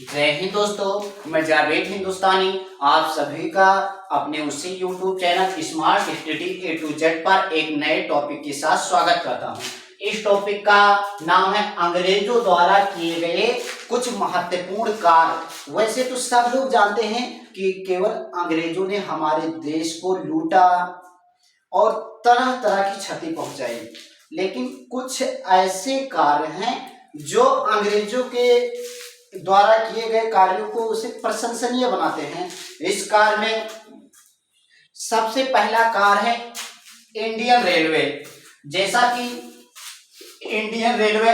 जय हिंद दोस्तों, मैं जावेद हिंदुस्तानी आप सभी का अपने उसी YouTube channel smart study A to Z पर एक नए टॉपिक के साथ स्वागत करता हूं। इस टॉपिक का नाम है अंग्रेजों द्वारा किए गए कुछ महत्वपूर्ण कार्य। वैसे तो सब लोग जानते हैं कि केवल अंग्रेजों ने हमारे देश को लूटा और तरह तरह की क्षति पहुंचाई, लेकिन कुछ ऐसे कार्य हैं जो अंग्रेजों के द्वारा किए गए कार्यों को उसे प्रशंसनीय बनाते हैं। इस कार्य में सबसे पहला कार्य है इंडियन रेलवे। जैसा कि इंडियन रेलवे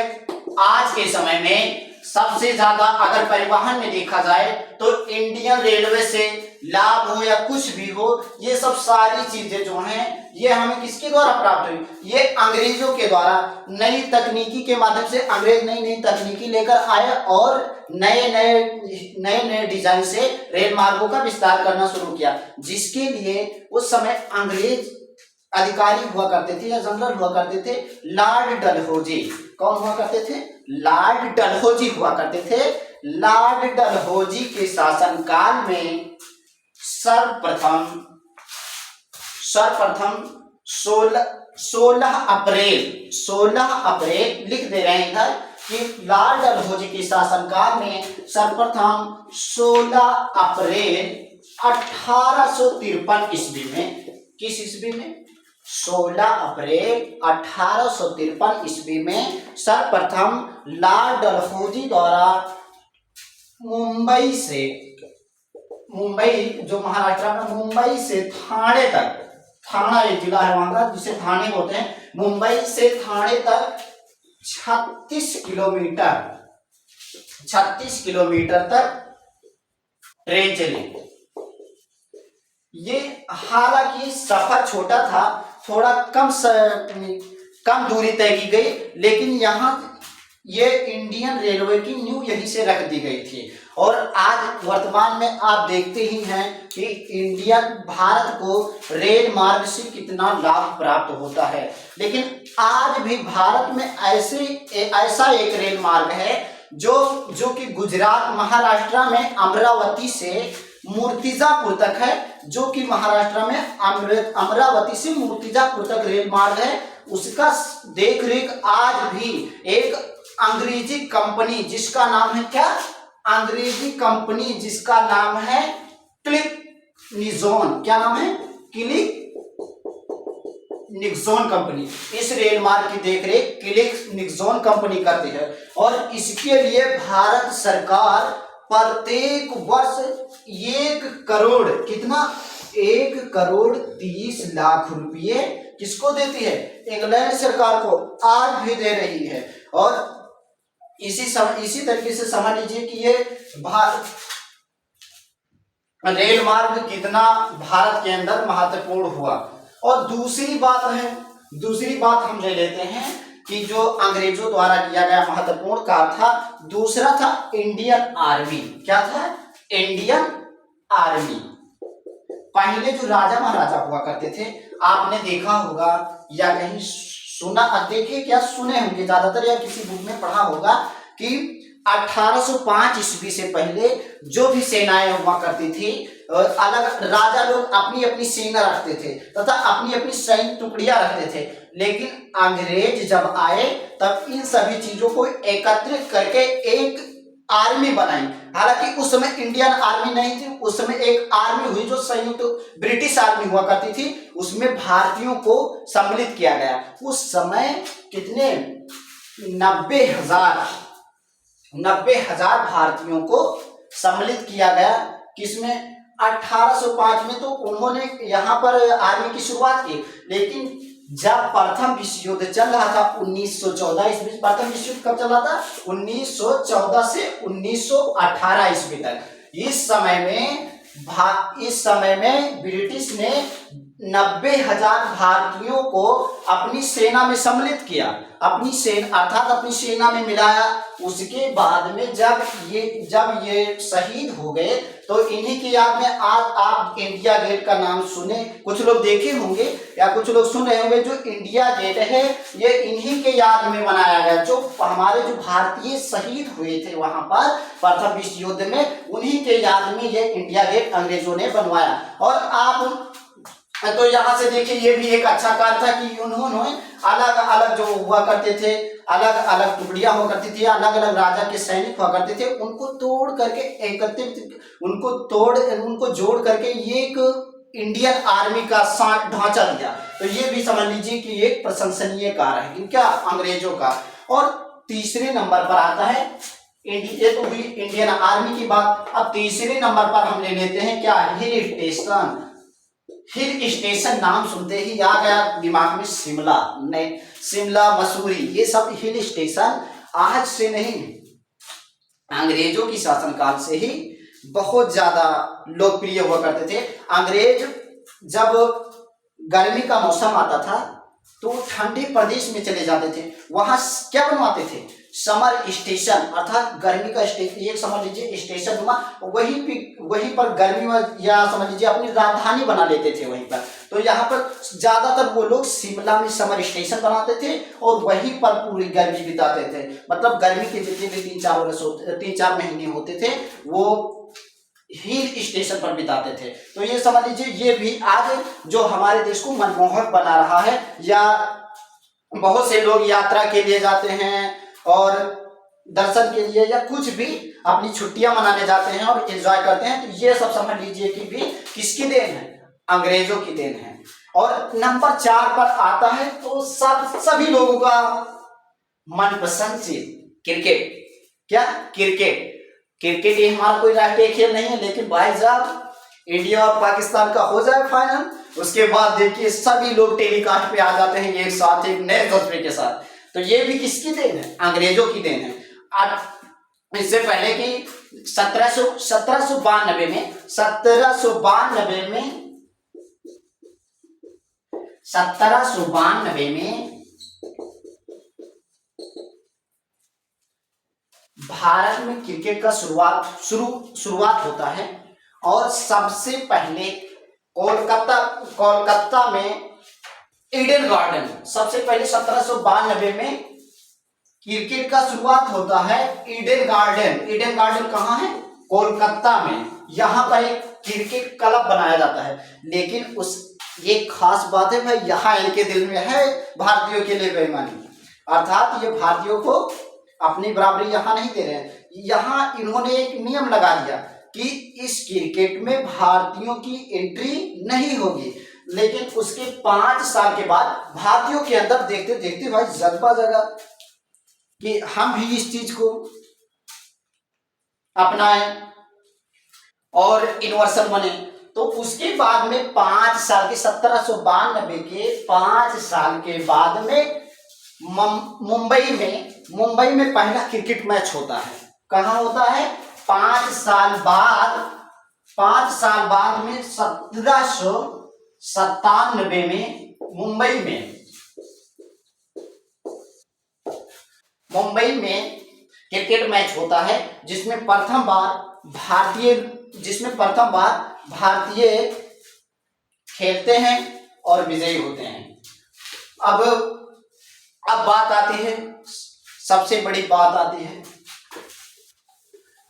आज के समय में सबसे ज्यादा अगर परिवहन में देखा जाए तो इंडियन रेलवे से लाभ हो या कुछ भी हो, ये सब सारी चीजें जो हैं ये हमें किसके द्वारा प्राप्त हुई? ये अंग्रेजों के द्वारा। नई तकनीकी के माध्यम से अंग्रेज नई नई तकनीकी लेकर आए और नए डिजाइन से रेल मार्गों का विस्तार करना शुरू किया, जिसके लिए उस समय अंग्रेज अधिकारी हुआ करते थे या जनरल हुआ करते थे लॉर्ड डलहौजी। कौन हुआ करते थे? लॉर्ड डलहौजी हुआ करते थे। लॉर्ड डलहौजी के शासनकाल में सर्वप्रथम 16 अप्रैल लिख दे रहे हैं इधर कि लॉर्ड डलहौजी के शासनकाल में सर्वप्रथम 16 अप्रैल 1853 ईस्वी में, किस ईस्वी में? 16 अप्रैल 1853 ईस्वी में सर्वप्रथम लॉर्ड डलहौजी द्वारा मुंबई जो महाराष्ट्र में मुंबई से थाने तक, थाना एक जिला है वहां का जिसे थाने बोलते हैं, मुंबई से थाने तक 36 किलोमीटर तक ट्रेन चली। ये हालांकि सफर छोटा था, थोड़ा कम दूरी तय की गई, लेकिन यहाँ ये इंडियन रेलवे की नींव यहीं से रख दी गई थी। और आज वर्तमान में आप देखते ही हैं कि भारत को रेल मार्ग से कितना लाभ प्राप्त होता है, लेकिन आज भी भारत में ऐसा एक रेल मार्ग है जो कि गुजरात महाराष्ट्र में अमरावती से मूर्तिजापुर तक है, जो कि महाराष्ट्र में अमरावती से मूर्तिजापुर तक रेल मार्ग है। उसका देखरेख आज भी एक अंग्रेजी कंपनी जिसका नाम है क्या? अंग्रेजी कंपनी जिसका नाम है क्लिक निज़ोन। क्या नाम है? Click Nixon company. इस रेल मार्ग की देखरेख क्लिक निक्सोन कंपनी करती है और इसके लिए भारत सरकार प्रत्येक वर्ष 1 करोड़, कितना? 1 करोड़ 30 लाख रुपये किसको देती है? इंग्लैंड सरकार को आज भी दे रही है। और इसी तरीके से समझ लीजिए कि ये रेल मार्ग कितना भारत के अंदर महत्वपूर्ण हुआ। और दूसरी बात हम ले लेते हैं कि जो अंग्रेजों द्वारा किया गया महत्वपूर्ण कार्य था, दूसरा था इंडियन आर्मी। क्या था? Indian army. पहले जो राजा महाराजा हुआ करते थे, आपने देखा होगा या कहीं सुना, देखे क्या सुने होंगे ज्यादातर, या किसी बुक में पढ़ा होगा कि 1805 ईस्वी से पहले जो भी सेनाएं हुआ करती थी, अलग राजा लोग अपनी अपनी सेना रखते थे तथा अपनी अपनी सैन्य टुकड़ियां रखते थे, लेकिन अंग्रेज जब आए तब इन सभी चीजों को एकत्रित करके एक आर्मी बनाई। हालांकि उस समय इंडियन आर्मी नहीं थी, उस समय एक आर्मी हुई जो संयुक्त ब्रिटिश आर्मी हुआ करती थी, उसमें भारतीयों को सम्मिलित किया गया। उस समय कितने? 90,000 भारतीयों को सम्मिलित किया गया। किसमें? 1805 में तो उन्होंने यहाँ पर आर्मी की शुरुआत की, लेकिन जब प्रथम विश्व युद्ध चल रहा था 1914 ईस्वी, प्रथम विश्व युद्ध कब चला था? 1914 से 1918 ईस्वी तक। इस समय में ब्रिटिश ने 90,000 भारतीयों को अपनी सेना में सम्मिलित किया, अपनी सेना अर्थात अपनी सेना में मिलाया। उसके बाद में जब ये शहीद हो गए तो इन्हीं की याद में आज आप इंडिया गेट का नाम सुने, कुछ लोग देखे होंगे या कुछ लोग सुन रहे होंगे। जो इंडिया गेट है ये इन्हीं के याद में बनाया गया, जो हमारे जो भारतीय शहीद हुए थे वहां पर प्रथम विश्व युद्ध में, उन्हीं के याद में ये इंडिया गेट अंग्रेजों ने बनवाया। और आप तो यहाँ से देखिए ये भी एक अच्छा कार्य था कि उन्होंने अलग अलग जो हुआ करते थे, अलग अलग टुकड़ियां हुआ करती थी, अलग अलग राजा के सैनिक हुआ करते थे, उनको तोड़ करके एकत्रित, उनको जोड़ करके ये एक इंडियन आर्मी का ढांचा दिया। तो ये भी समझ लीजिए कि एक प्रशंसनीय कार्य है इनका, अंग्रेजों का। और तीसरे नंबर पर आता है ये तो हुई इंडियन आर्मी की बात। अब तीसरे नंबर पर हम ले लेते हैं क्या, हिल स्टेशन। हिल स्टेशन नाम सुनते ही आ गया दिमाग में शिमला, शिमला मसूरी, ये सब हिल स्टेशन आज से नहीं, अंग्रेजों की शासनकाल से ही बहुत ज्यादा लोकप्रिय हुआ करते थे। अंग्रेज जब गर्मी का मौसम आता था तो ठंडे प्रदेश में चले जाते थे, वहां क्या बनवाते थे, समर स्टेशन, अर्थात गर्मी का स्टेशन, एक समझ लीजिए स्टेशन हुआ, वहीं पर गर्मी या समझ लीजिए अपनी राजधानी बना लेते थे वहीं पर। तो यहाँ पर ज्यादातर वो लोग शिमला में समर स्टेशन बनाते थे और वहीं पर पूरी गर्मी बिताते थे। मतलब गर्मी के जितने भी 3-4 महीने होते थे वो हिल स्टेशन पर बिताते थे। तो ये समझ लीजिए ये भी आज जो हमारे देश को मनमोहक बना रहा है, या बहुत से लोग यात्रा के लिए जाते हैं और दर्शन के लिए या कुछ भी अपनी छुट्टियां मनाने जाते हैं और एंजॉय करते हैं। तो ये सब समझ लीजिए कि भी किसकी देन है, अंग्रेजों की देन है। और नंबर 4 पर आता है तो सभी लोगों का मनपसंद चीज क्रिकेट। क्या, क्रिकेट। क्रिकेट ये हमारा कोई राष्ट्रीय खेल नहीं है, लेकिन भाई साहब इंडिया और पाकिस्तान का हो जाए फाइनल, उसके बाद देखिए सभी लोग टेलीकास्ट पे आ जाते हैं एक साथ, एक नए जज्बे के साथ। तो ये भी किसकी देन है, अंग्रेजों की देन है। इससे पहले कि 1792 में भारत में क्रिकेट का शुरुआत होता है। और सबसे पहले कोलकाता में ईडन गार्डन, सबसे पहले 1792 में क्रिकेट का शुरुआत होता है ईडन गार्डन कहाँ है, कोलकाता में। यहाँ पर एक क्रिकेट क्लब बनाया जाता है। लेकिन ये खास बात है भाई, यहाँ इनके दिल में है भारतीयों के लिए बेईमानी, अर्थात ये भारतीयों को अपनी बराबरी यहाँ नहीं दे रहे हैं। यहाँ इन्होंने एक नियम लगा दिया कि इस क्रिकेट में भारतीयों की एंट्री नहीं होगी। लेकिन उसके 5 साल के बाद भारतीयों के अंदर देखते देखते भाई जज्बा जगा कि हम भी इस चीज को अपनाएं और यूनिवर्सल बने। तो उसके बाद में 5 साल के 1792 के 5 साल के बाद में मुंबई में पहला क्रिकेट मैच होता है। कहाँ होता है, 5 साल बाद में 1797 में मुंबई में क्रिकेट मैच होता है, जिसमें प्रथम बार भारतीय खेलते हैं और विजयी होते हैं। अब बात आती है, सबसे बड़ी बात आती है,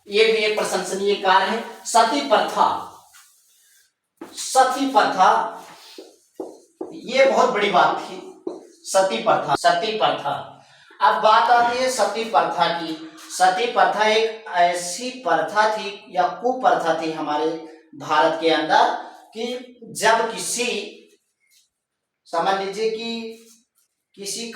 ये भी एक प्रशंसनीय कार्य है, सती प्रथा। ये बहुत बड़ी बात थी, सती प्रथा। अब बात आती है सती प्रथा की। सती प्रथा एक ऐसी प्रथा थी या कुप्रथा थी हमारे भारत के अंदर कि जब समझ लीजिए कि किसी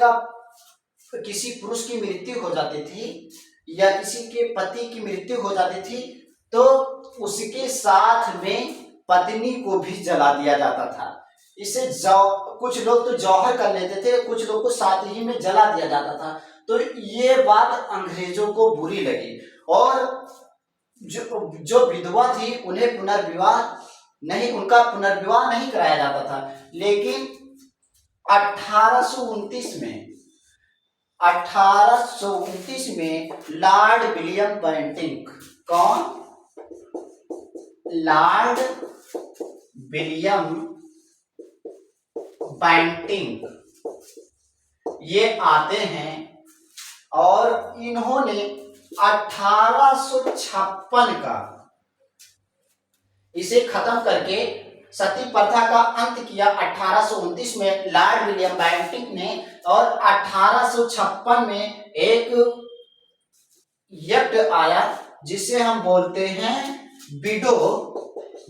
पुरुष की मृत्यु हो जाती थी या किसी के पति की मृत्यु हो जाती थी तो उसके साथ में पत्नी को भी जला दिया जाता था। इसे कुछ लोग तो जौहर कर लेते थे, कुछ लोग को साथ ही में जला दिया जाता था। तो ये बात अंग्रेजों को बुरी लगी और जो विधवा थी उन्हें पुनर्विवाह नहीं, उनका पुनर्विवाह नहीं कराया जाता था। लेकिन 1829 में लॉर्ड विलियम बेंटिंक, कौन? लॉर्ड विलियम बेंटिंक ये आते हैं और इन्होंने 1856 का इसे खत्म करके सती प्रथा का अंत किया 1829 में लॉर्ड विलियम बेंटिक ने। और 1856 में एक एक्ट आया जिसे हम बोलते हैं विडो।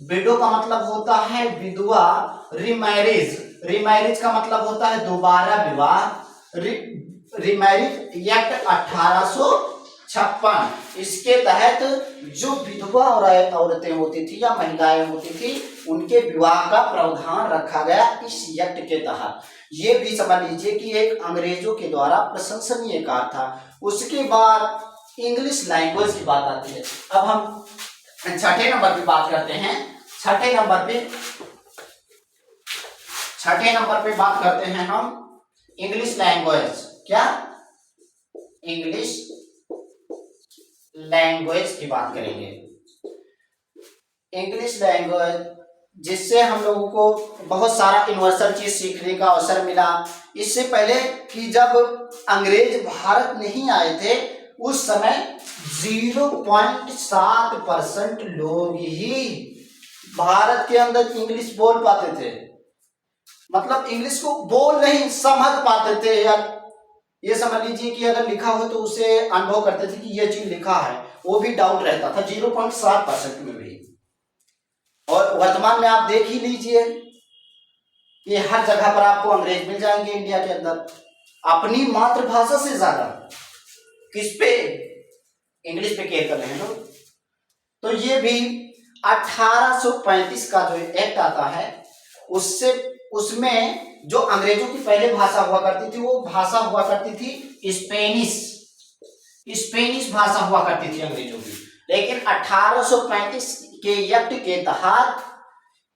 विडो का मतलब होता है विधवा। रिमैरिज, रिमैरिज का मतलब होता है दोबारा विवाह। रिमैरिज एक्ट 1856, इसके तहत जो विधवा और औरतें होती थी या महिलाएं होती थी उनके विवाह का प्रावधान रखा गया इस एक्ट के तहत। ये भी समझ लीजिए कि एक अंग्रेजों के द्वारा प्रशंसनीय कार्य था। उसके बाद इंग्लिश लैंग्वेज की बात आती है। अब हम छठे नंबर पे बात करते हैं। छठे नंबर पे बात करते हैं हम इंग्लिश लैंग्वेज। क्या? इंग्लिश लैंग्वेज की बात करेंगे। इंग्लिश लैंग्वेज जिससे हम लोगों को बहुत सारा यूनिवर्सल चीज सीखने का अवसर मिला। इससे पहले कि जब अंग्रेज भारत नहीं आए थे उस समय 0.7% लोग ही भारत के अंदर इंग्लिश बोल पाते थे। मतलब इंग्लिश को बोल नहीं समझ पाते थे। यार ये समझ लीजिए कि अगर लिखा हो तो उसे अनुभव करते थे कि ये चीज लिखा है, वो भी डाउट रहता था 0.7% में भी। और वर्तमान में आप देख ही लीजिए कि हर जगह पर आपको अंग्रेज मिल जाएंगे इंडिया के अंदर। अपनी मातृभाषा से ज्यादा किस पे? इंग्लिश पे केयर कर रहे हैं लोग। तो ये भी 1835 का जो एक्ट आता है उसमें जो अंग्रेजों की पहले भाषा हुआ करती थी वो भाषा हुआ करती थी स्पेनिश भाषा हुआ करती थी अंग्रेजों की। लेकिन 1835 के एक्ट के तहत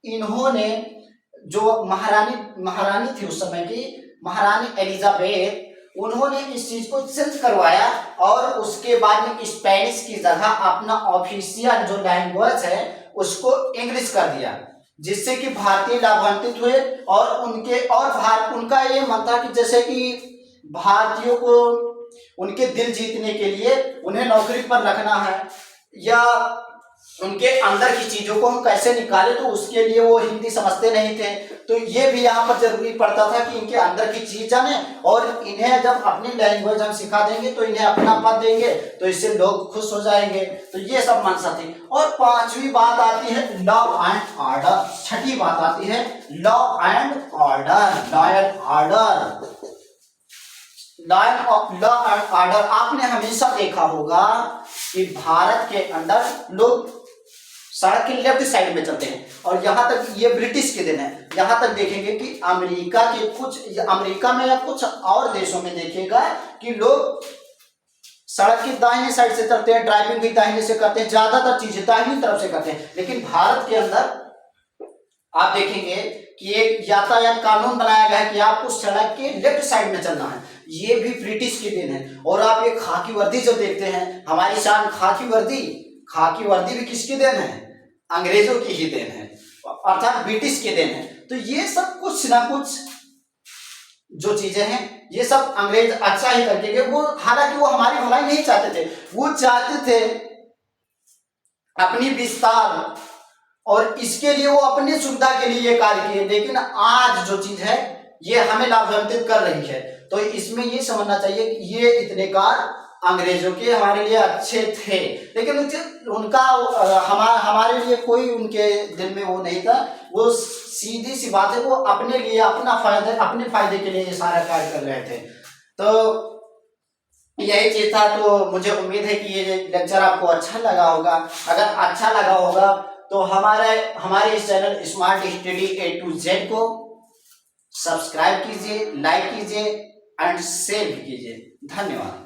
इन्होंने जो महारानी थी उस समय की, महारानी एलिजाबेथ, उन्होंने इस चीज को चेंज करवाया और उसके बाद में स्पेनिश की जगह अपना ऑफिशियल जो लैंग्वेज है उसको इंग्लिश कर दिया, जिससे कि भारतीय लाभान्वित हुए। और उनका ये मन था कि जैसे कि भारतीयों को उनके दिल जीतने के लिए उन्हें नौकरी पर रखना है या उनके अंदर की चीजों को हम कैसे निकाले, तो उसके लिए वो हिंदी समझते नहीं थे। तो ये भी यहाँ पर जरूरी पड़ता था कि इनके अंदर की चीज जाने और इन्हें जब अपनी लैंग्वेज हम सिखा देंगे तो इन्हें अपना पद देंगे तो इससे लोग खुश हो जाएंगे। तो ये सब मंशा थी। और पांचवी बात आती है लॉ एंड ऑर्डर। छठी बात आती है लॉ एंड ऑर्डर। आपने हमेशा देखा होगा कि भारत के अंदर लोग सड़क के लेफ्ट साइड में चलते हैं और यहां तक ये ब्रिटिश के दिन है। यहां तक देखेंगे कि अमेरिका में या कुछ और देशों में देखिएगा कि लोग सड़क की दाहिने साइड से चलते हैं, ड्राइविंग भी दाहिने से करते हैं, ज्यादातर चीजें दाहिनी तरफ से करते हैं। लेकिन भारत के अंदर आप देखेंगे कि एक यातायात कानून बनाया गया है कि आपको सड़क के लेफ्ट साइड में चलना है। ये भी ब्रिटिश के दिन है। और आप ये खाकी वर्दी जो देखते हैं, हमारी शान खाकी वर्दी भी किसके देन है? अंग्रेजों की ही देन है, अर्थात ब्रिटिश के देन है। तो ये सब कुछ ना कुछ जो चीजें हैं ये सब अंग्रेज अच्छा ही करके गए। वो हालांकि वो हमारी भलाई नहीं चाहते थे, वो चाहते थे अपनी विस्तार और इसके लिए वो अपनी सुविधा के लिए कार्य किए। लेकिन आज जो चीज है ये हमें लाभान्वित कर रही है। तो इसमें ये समझना चाहिए कि ये इतने कार्य अंग्रेजों के हमारे लिए अच्छे थे, लेकिन उनका हमारे लिए कोई उनके दिल में वो नहीं था। वो सीधी सी बात है, वो अपने लिए अपने फायदे के लिए ये सारा कार्य कर रहे थे। तो यही चीज था। तो मुझे उम्मीद है कि ये लेक्चर आपको अच्छा लगा होगा। अगर अच्छा लगा होगा तो हमारे इस channel smart study A to Z को सब्सक्राइब कीजिए, लाइक कीजिए एंड शेयर कीजिए। धन्यवाद।